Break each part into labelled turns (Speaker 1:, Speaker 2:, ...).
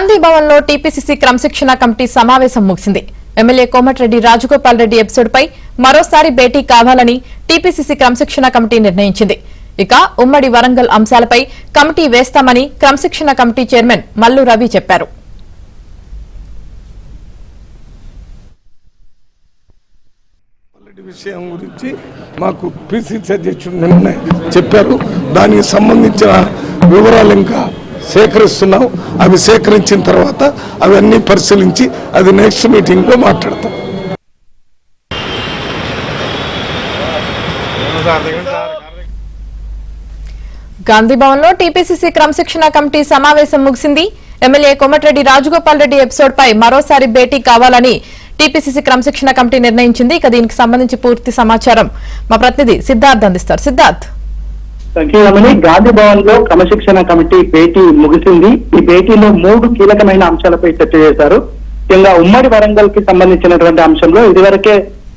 Speaker 1: గాంధీ భవన్ లో టీపీసీసీ క్రమశిక్షణ కమిటీ సమావేశం ముగిసింది. ఎమ్మెల్యే కోమటిరెడ్డి రాజగోపాల్ రెడ్డి ఎపిసోడ్ పై మరోసారి భేటీ కావాలని టీపీసీసీ క్రమశిక్షణ కమిటీ నిర్ణయించింది. ఇక ఉమ్మడి వరంగల్ అంశాలపై కమిటీ వేస్తామని క్రమశిక్షణ కమిటీ చైర్మన్ మల్లు రవి చెప్పారు.
Speaker 2: విషయం గురించి మాకు పిసిసి అధ్యక్షుడు నిన్న చెప్పారు. దానికి సంబంధించిన వివరాలు ఇంకా సేకరిస్తున్నాం. అవి సేకరించిన తర్వాత అవన్నీ పరిశీలించి అది నెక్స్ట్ మీటింగ్ లో మాట్లాడతాం.
Speaker 1: గాంధీ భవన్ లో టీపీసీసీ క్రమశిక్షణ కమిటీ సమావేశం ముగిసింది. ఎమ్మెల్యే కోమటిరెడ్డి రాజగోపాల్ రెడ్డి ఎపిసోడ్ పై మరోసారి భేటీ కావాలని టీపీసీసీ క్రమశిక్షణ కమిటీ నిర్ణయించింది. ఇక దీనికి సంబంధించి పూర్తి సమాచారం మా ప్రతినిధి సిద్ధార్థ్ అందిస్తారు. సిద్ధార్థ్,
Speaker 3: గాంధీ భవన్ లో క్రమశిక్షణ కమిటీ భేటీ ముగిసింది. ఈ భేటీలో 3 కీలకమైన అంశాలపై చర్చ చేశారు. ముఖ్యంగా ఉమ్మడి వరంగల్ కి సంబంధించినటువంటి అంశంలో ఇదివరకే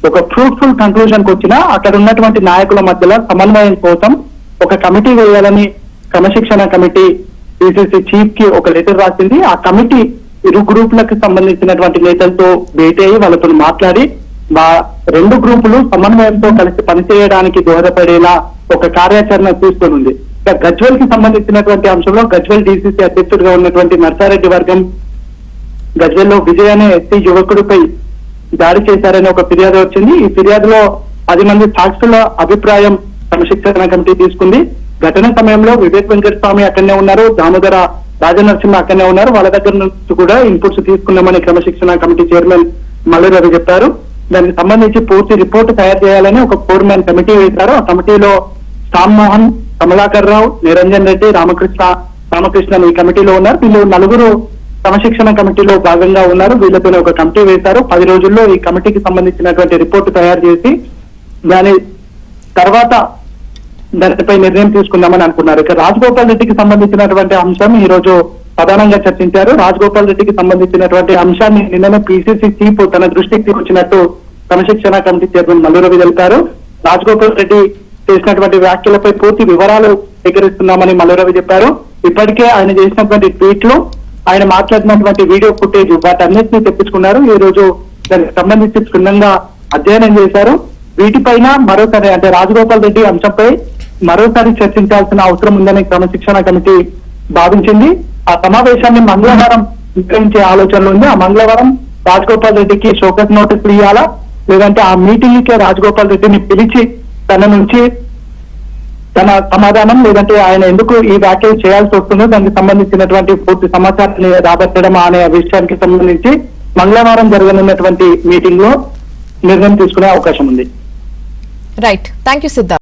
Speaker 3: ఒక ఫ్రూట్ఫుల్ కన్క్లూజన్ కు వచ్చినా అక్కడ ఉన్నటువంటి నాయకుల మధ్యలో సమన్వయం కోసం ఒక కమిటీ వేయాలని క్రమశిక్షణ కమిటీ పిసిసి చీఫ్ కి ఒక లెటర్ రాసింది. ఆ కమిటీ ఇరు గ్రూపులకు సంబంధించినటువంటి నేతలతో భేటీ అయ్యి వాళ్ళతో మాట్లాడి రెండు గ్రూపులు సమన్వయంతో కలిసి పనిచేయడానికి దోహదపడేలా ఒక కార్యాచరణ తీసుకుని. గజ్వెల్ కి సంబంధించినటువంటి అంశంలో గజ్వెల్ డీసీసీ అధ్యక్షుడిగా ఉన్నటువంటి నర్సారెడ్డి వర్గం గజ్వెల్ లో విజయ్ అనే ఎస్సీ యువకుడిపై దాడి చేశారని ఒక ఫిర్యాదు వచ్చింది. ఈ ఫిర్యాదులో 10 మంది సాక్షుల అభిప్రాయం క్రమశిక్షణ కమిటీ తీసుకుంది. ఘటన సమయంలో వివేక్ వెంకటస్వామి అక్కడనే ఉన్నారు, దామోదర రాజనరసింహ అక్కడనే ఉన్నారు. వాళ్ళ దగ్గర నుంచి కూడా ఇన్పుట్స్ తీసుకున్నామని క్రమశిక్షణ కమిటీ చైర్మన్ మల్లు రవి చెప్పారు. దానికి సంబంధించి పూర్తి రిపోర్టు తయారు చేయాలని ఒక 4 మ్యాన్ కమిటీ వేశారు. ఆ కమిటీలో శ్యామ్ మోహన్, కమలాకర్ రావు, నిరంజన్ రెడ్డి, రామకృష్ణ ఈ కమిటీలో ఉన్నారు. వీళ్ళు 4 క్రమశిక్షణ కమిటీలో భాగంగా ఉన్నారు. వీళ్ళతోనే ఒక కమిటీ వేశారు. 10 రోజుల్లో ఈ కమిటీకి సంబంధించినటువంటి రిపోర్టు తయారు చేసి దాని తర్వాత దానిపై నిర్ణయం తీసుకుందామని అనుకున్నారు. ఇక రాజగోపాల్ రెడ్డికి సంబంధించినటువంటి అంశం ఈ రోజు ప్రధానంగా చర్చించారు. రాజగోపాల్ రెడ్డికి సంబంధించినటువంటి అంశాన్ని నిన్ననే పిసిసి చీఫ్ తన దృష్టికి వచ్చినట్టు క్రమశిక్షణ కమిటీ చైర్మన్ మల్లు రవి తెలిపారు. రాజగోపాల్ రెడ్డి చేసినటువంటి వ్యాఖ్యలపై పూర్తి వివరాలు సేకరిస్తున్నామని మల్లు రవి చెప్పారు. ఇప్పటికే ఆయన చేసినటువంటి ట్వీట్లు, ఆయన మాట్లాడినటువంటి వీడియో ఫుటేజ్ వాటన్నిటిని తెప్పించుకున్నారు. ఈ రోజు దానికి సంబంధించి క్షుణ్ణంగా అధ్యయనం చేశారు. వీటిపైన మరోసారి అంటే రాజగోపాల్ రెడ్డి అంశంపై మరోసారి చర్చించాల్సిన అవసరం ఉందని క్రమశిక్షణ కమిటీ భావించింది. ఆ సమావేశాన్ని మంగళవారం నిర్వహించే ఆలోచనలు ఉంది. ఆ మంగళవారం రాజగోపాల్ రెడ్డికి షోకస్ నోటీసులు ఇవ్వాలా, లేదంటే ఆ మీటింగ్ కే రాజగోపాల్ రెడ్డిని పిలిచి తన నుంచి తన సమాధానం లేదంటే ఆయన ఎందుకు ఈ వ్యాఖ్యలు చేయాల్సి వస్తుందో దానికి సంబంధించినటువంటి పూర్తి సమాచారాన్ని రాబట్టడం అనే విషయానికి సంబంధించి మంగళవారం జరగనున్నటువంటి మీటింగ్ లో నిర్ణయం తీసుకునే అవకాశం ఉంది.
Speaker 1: Right, thank you Siddharth.